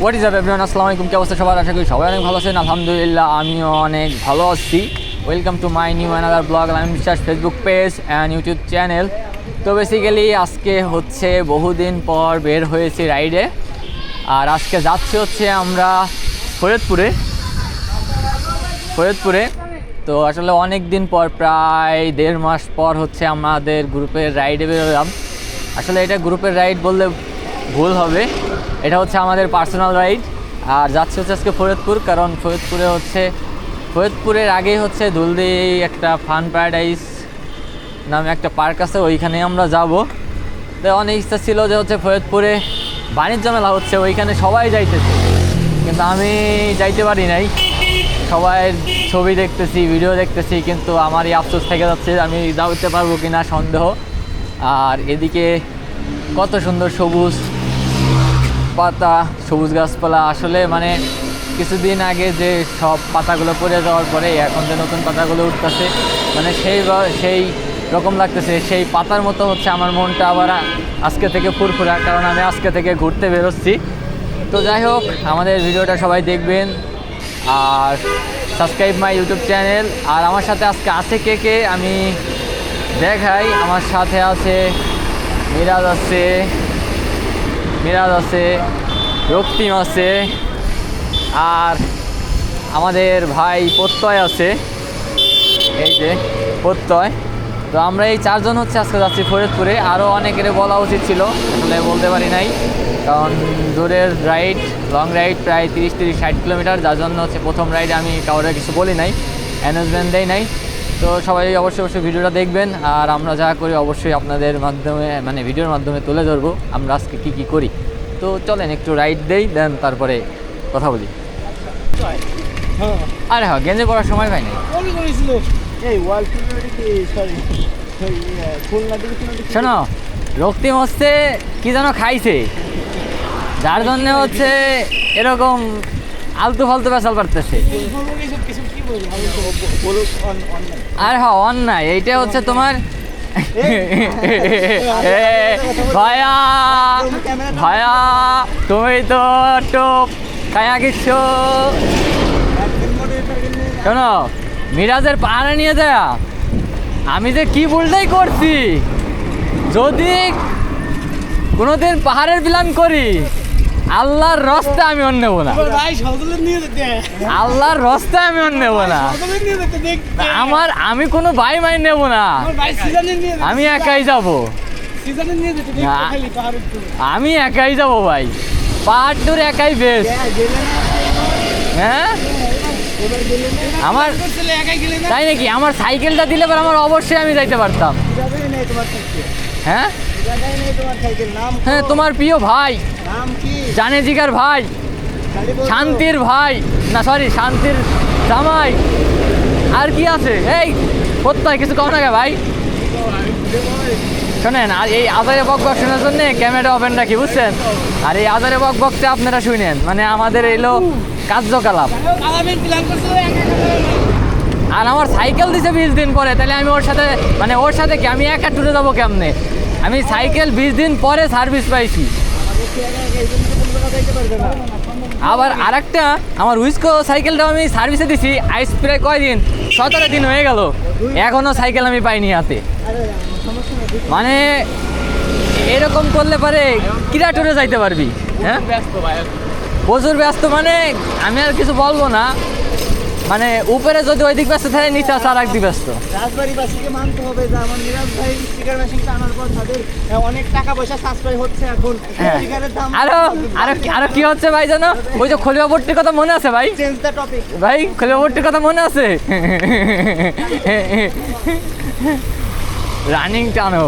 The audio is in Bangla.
হোয়াট ইজ আপ এভরিওয়ান, আসসালামু আলাইকুম। কি অবস্থা সবার? আশা করি সবাই অনেক ভালো আছেন। আলহামদুলিল্লাহ আমিও অনেক ভালো আছি। Welcome to my new another blog আমি বিশ্বাস Facebook page and YouTube channel. তো বেসিক্যালি আজকে হচ্ছে বহুদিন পর বের হয়েছি রাইডে, আর আজকে যাচ্ছি হচ্ছে আমরা ফরিদপুরে। তো আসলে অনেক দিন পর, প্রায় 1.5 মাস পর হচ্ছে আমাদের গ্রুপের রাইডে বেরোলাম। আসলে এটা গ্রুপের রাইড বললে ভুল হবে, এটা হচ্ছে আমাদের পার্সোনাল রাইড। আর যাচ্ছে হচ্ছে আজকে ফরিদপুর, কারণ ফরিদপুরের আগেই হচ্ছে দুলদি একটা ফান প্যারাডাইস নামে একটা পার্ক আছে, ওইখানে আমরা যাব। তো অনেক ইচ্ছা ছিল যে হচ্ছে ফরিদপুরে বাণিজ্য মেলা হচ্ছে, ওইখানে সবাই যাইতেছে, কিন্তু আমি যাইতে পারি নাই। সবাই ছবি দেখতেছি, ভিডিও দেখতেছি, কিন্তু আমারই আফসোস থেকে যাচ্ছে আমি যাইতে পারবো কিনা সন্দেহ। আর এদিকে কত সুন্দর সবুজ পাতা, সবুজ গাছপালা। আসলে মানে কিছুদিন আগে যে সব পাতাগুলো পড়ে যাওয়ার পরে এখন যে নতুন পাতাগুলো উঠতেছে, মানে সেই রকম লাগতেছে, সেই পাতার মতো হচ্ছে আমার মনটা আবার আজকে থেকে ফুরফুরা, কারণ আমি আজকে থেকে ঘুরতে বেরোচ্ছি। তো যাই হোক, আমাদের ভিডিওটা সবাই দেখবেন আর সাবস্ক্রাইব মাই ইউটিউব চ্যানেল। আর আমার সাথে আজকে আছে কে আমি দেখাই। আমার সাথে আছে মিরাজ আছে, রক্তিম আছে, আর আমাদের ভাই প্রত্যয় আছে, এই যে প্রত্যয়। তো আমরা এই 4 জন হচ্ছে আজকে যাচ্ছি ফরিদপুরে। আরও অনেকের বলা উচিত ছিল, আসলে বলতে পারি নাই, কারণ দূরের রাইড, লং রাইড প্রায় 30-60 কিলোমিটার, যার জন্য হচ্ছে প্রথম রাইডে আমি কাউরে কিছু বলি নাই, অ্যানাউন্সমেন্ট দেই নাই। তো সবাই অবশ্যই ভিডিওটা দেখবেন, আর আমরা যা করি অবশ্যই আপনাদের মাধ্যমে, মানে ভিডিওর মাধ্যমে তুলে ধরবো আমরা আজকে কী করি। তো চলেন একটু রাইড দেই, দেন তারপরে কথা বলি। আরে হ্যাঁ, গেঞ্জে পড়ার সময় পাই নাই। শোনো, রক্তিম হচ্ছে কি যেন খাইছে, যার জন্য হচ্ছে এরকম আলতু ফালতু বেসাল পারতেছে। আর হ্যাঁ, অন্যায় এইটা হচ্ছে তোমার। ভাইয়া তুমি তো টোপ খায়া গেছ। শোনো, মিরাজের পাহাড়ে নিয়ে যায় আমি যে কি ভুলটাই করছি। যদি কোনোদিন পাহাড়ের প্ল্যান করি, আল্লাহর রাস্তায় আমি অন্য নেবো না, আল্লাহর রাস্তায় আমি অন্য নেবো না। আমি কোনো ভাই মাই নেব না, আমি একাই যাব, আমি একাই যাব ভাই। পাহাড় টুর একাই বেস্ট। হ্যাঁ, আমার তাই নাকি? আমার সাইকেলটা দিলে পর আমার অবশ্যই আমি যাইতে পারতাম। হ্যাঁ হ্যাঁ, তোমার প্রিয় ভাই জানে জিগার ভাই, শান্তির ভাই, না সরি শান্তির জামাই। আর কি আছে? এই কোথায় কিছু কম না ভাই। শোনেন, আর এই আজারে বক শোনার জন্য ক্যামেরা ওপেন রাখি, বুঝছেন? আর এই আজারে বকটা আপনারা শুনেন, মানে আমাদের এলো কার্যকলাপ। আর আমার সাইকেল দিছে 20 দিন পরে, তাহলে আমি ওর সাথে কি আমি একা টুরে যাবো কেমনে? আমি সাইকেল 20 দিন পরে সার্ভিস পাইছি। আবার আরেকটা আমার উইস্কো সাইকেলটাও আমি সার্ভিসে দিছি, আইস প্রায় কয়দিন, 17 দিন হয়ে গেল, এখনও সাইকেল আমি পাইনি হাতে। মানে এরকম করলে পারে কিরা টুরে যাইতে পারবি? হ্যাঁ, প্রচুর ব্যস্ত, মানে আমি আর কিছু বলবো না। মানে উপরে যদি ওই দিক ব্যস্ত থাকে, নিচে আছে আর একদিক ব্যস্ত। রাজবাড়িবাসীকে মানতে হবে যে আমার মিরাজ ভাই স্টিকার মেশিনটা আনার পর তাদের অনেক টাকা পয়সা সাশ্রয় হচ্ছে। এখন স্টিকারের দাম আরো কি হচ্ছে ভাই জানো? ওই যে খলিবাবুরটির কথা মনে আছে ভাই? চেঞ্জ দ্য টপিক ভাই, খলিবাবুরটির কথা মনে আছে? রানিং টানো